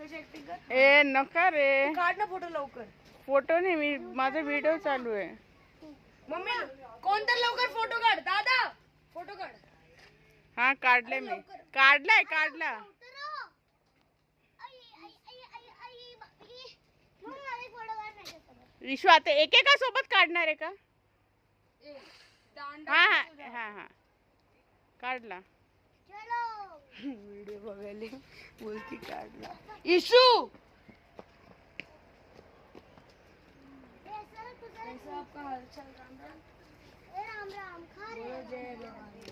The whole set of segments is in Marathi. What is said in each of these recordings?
ए नका रे, काढ ना फोटो लवकर. फोटो नाही, मी माझा व्हिडिओ चालू आहे. मम्मी कोणतर लवकर फोटो काढ. दादा फोटो काढ. हा काढले मी, काढलाय काढला. विश्व आता एकेका सोबत काढणार आहे का? हा हा हा हा काढला. व्हिडिओ बघायला बोलती काढला. इशू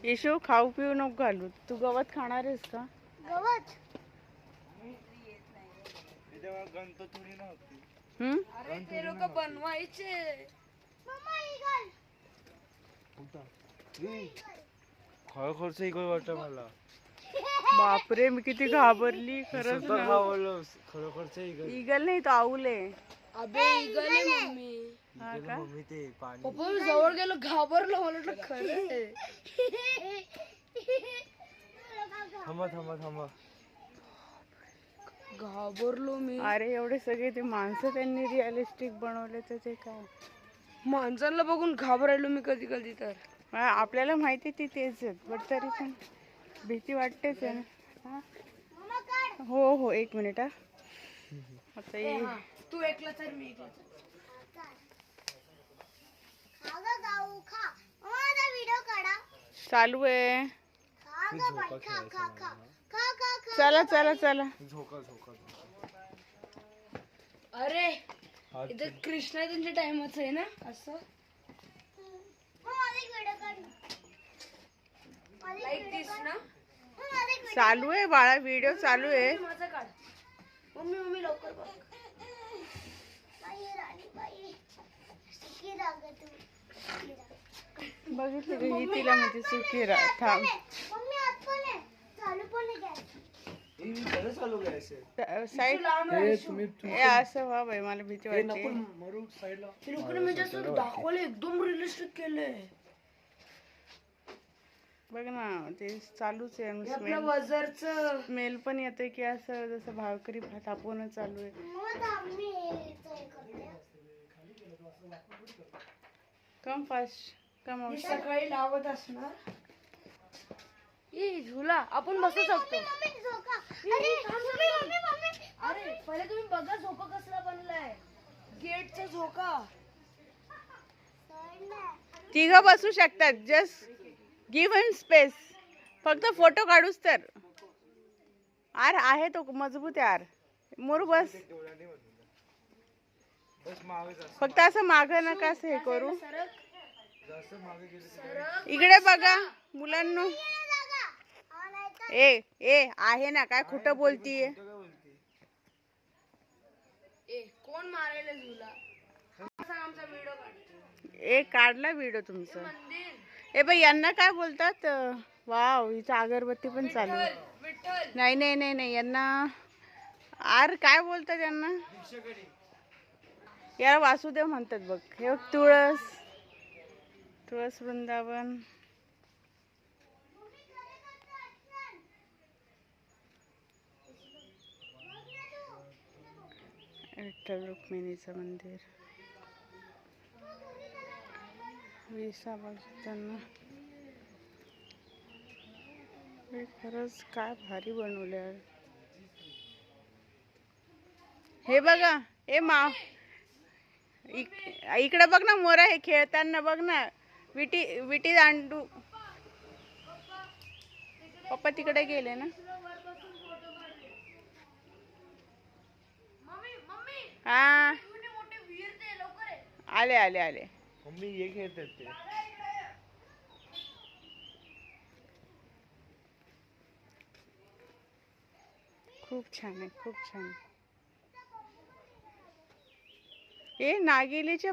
येशू खाऊ पिऊ नको घालू. तू गवत खाणार आहेस का? गवत अरे ते लोक बनवायचे. खरोखरच इगल वाटतं मला. बापरे मी किती घाबरली खरंच ना. खरोखरच इगल. इगल नाही तो आऊल आहे. अबे इगल आहे मम्मी. हा का? मम्मी ते पाणी. पप्पा मी जवळ गेलो घाबरलो. मला वाटलं खरं आहे. थांबा थांबा थांबा. घाबरलो मी. अरे एवढे सगळे ते माणसं त्यांनी रिअलिस्टिक बनवले तर ते काय. माणसांना बघून घाबरायलो मी कधी कधी तर. आपल्याला माहिती ती तेच आहेत बट तरी पण भीती वाटतेच आहे ना. हो हो एक मिनिट हा. आता ये. तू एकला तर मी एकला चालू आहे. चला चला चला. झोका झोका. अरे इथे कृष्णा त्यांच्या टाइमच आहे ना असं. लाईक दिस ना. चालू आहे बाळा, व्हिडिओ चालू आहे. माझा काढ. मम्मी मम्मी लवकर बघ. बघितलं का? ही तिला म्हणजे सुखी राहा. थांब चालू घ्यायचं. साईड असं व्हा बाई, मला भीती वाटते. मरू साईडला. ते लोकांनी म्हणजे असं दाखवलं एकदम रिअलिस्टिक केलंय. बघ ना ते चालूच आहे. आपल्या वजरचं स्मेल पण येते की असं जसं भाकरी तापवणं चालू आहे. कम फास्ट कम. सकाळी लावत असणार. झुला आपण बसू शकतो. अरे पहिले तुम्ही बघा झोका कसला बनलाय. गेटचा झोका. तिघ बसू शकतात. Just given space. फक्त फोटो काढूस तर. आर आहे तो मजबूत आहे. आर मोर बस. फक्त असं माग नका असं हे करू. इकडे बघा मुलांनो. ए ए आहे ना, काय खोटं बोलतीये. कोण मारायला झुला. आमचा व्हिडिओ काढ. ए काढला व्हिडिओ तुमचा. ए बाई यांना काय बोलतात. वाव हिचा अगरबत्ती पण चालू. नाही नाही नाही नाही यांना आर काय बोलतात यांना. याला वासुदेव म्हणतात बघ. हे तुळस. तुळस वृंदावन. विठ्ठल रुक्मिणीचं मंदिर. त्यांना खरंच काय भारी बनवले. हे बघा. ए मा इकडे बघ ना मोरा. हे खेळताना बघ ना. विटी विटी दांडू. पप्पा तिकडे गेले ना. हा आले आले आले. मम्मी ये खेळतात ते. खूप छान आहे, खूप छान. हे नागिलीचे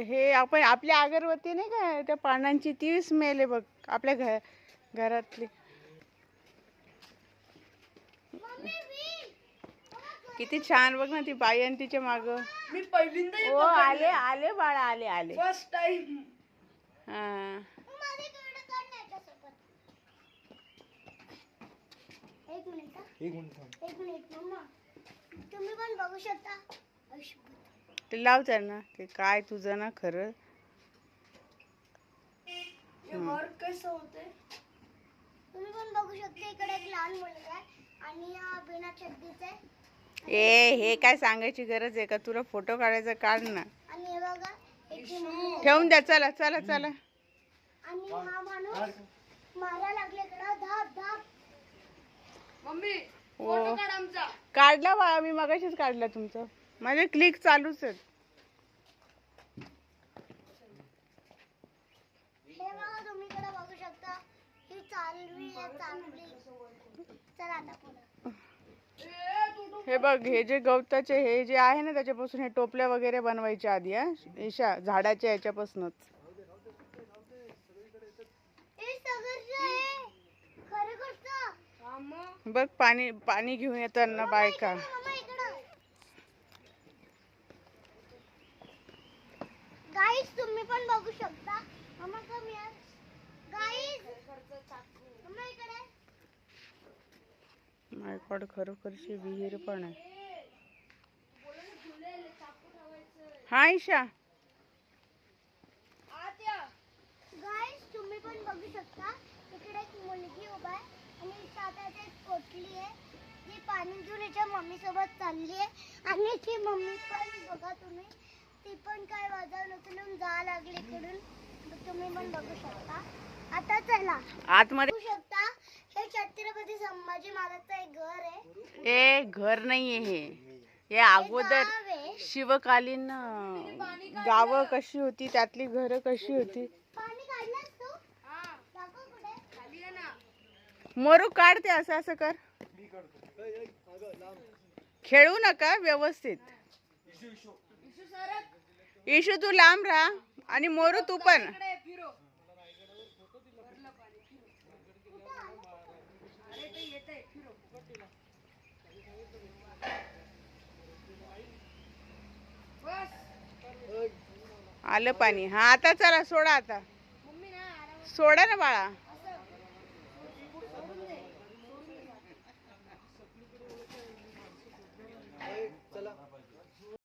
हे आपण आपल्या अगरबत्ती नाही का त्या पानांची ती स्मेल आहे बघ आपल्या घरातली. किती छान बघ ना ती बाई आणि तिच्या माग. मी पहिल्यांदा ओ आले आले बाळा आले आले. First time. हा एक मिनिट थांब. बघू शकता. ते लाव त्यांना. ते काय तुझं ना खरं. वर्क कसं होतंय तुम्ही पण बघू शकता. इकडे एक लहान मुलगा आहे आणि हा बिना चड्डीचा आहे. हे काय सांगायची गरज आहे का? तुला फोटो काढायचा काढ ना. आणि हे बघा याची मम्मी ठेवून द्या. चला चला चला. आणि हा माणूस मारा लागले इकडं धाप धाप. मम्मी ओ काढ आमचा. काढला बाळा. मी मगाशीच काढला तुमचं. माझे क्लिक चालूच आहेत. हे बघा तुम्ही इकडे बघू शकता. ही चालवी आहे चालवी. चला आता पुढे. हे बघ, हे जे गवताचे हे जे आहे ना त्याच्यापासून हे टोपल्या वगैरे बनवायच्या आधी. हा ईशा, झाडाच्या याच्यापासूनच. हे सगळं जे आहे खरं गोष्ट. बघ पाणी पाणी घेऊन येताना बायका. गाईस तुम्ही पण बघू शकता. मम्मा कम यार. गाईस मम्मा इकडे. माय गॉड, खरोखरची विहीर पण आहे. हा ईशा. गाईस तुम्ही पण बघू शकता. इकडे एक मुलगी उभा आहे आणि हिच्या हातात एक कोटली आहे. जी पाणी घेऊन हिच्या मम्मी सोबत चालली आहे आणि ती मम्मी पण बघा तुम्ही. ती पण काय वजन उचलून जा लागली इकडून. तुम्ही पण बघू शकता. आता चला आतमध्ये. बघू शकता. हे छत्रपती संभाजी महाराजचं एक घर आहे. ए घर नाहीये हे. हे अगोदर गाव आहे. शिवकालीन गावं कशी होती, त्यातली घरं कशी होती. पाणी काढलंस तू? दाखव कुठे. खाली आहे ना. मोरू काढते. असं असं कर. खेळू नका व्यवस्थित. इशू तू लांब राहा आणि मोरू तू पण. आलं पाणी. हा आता चला सोडा. आता सोडा ना बाळा.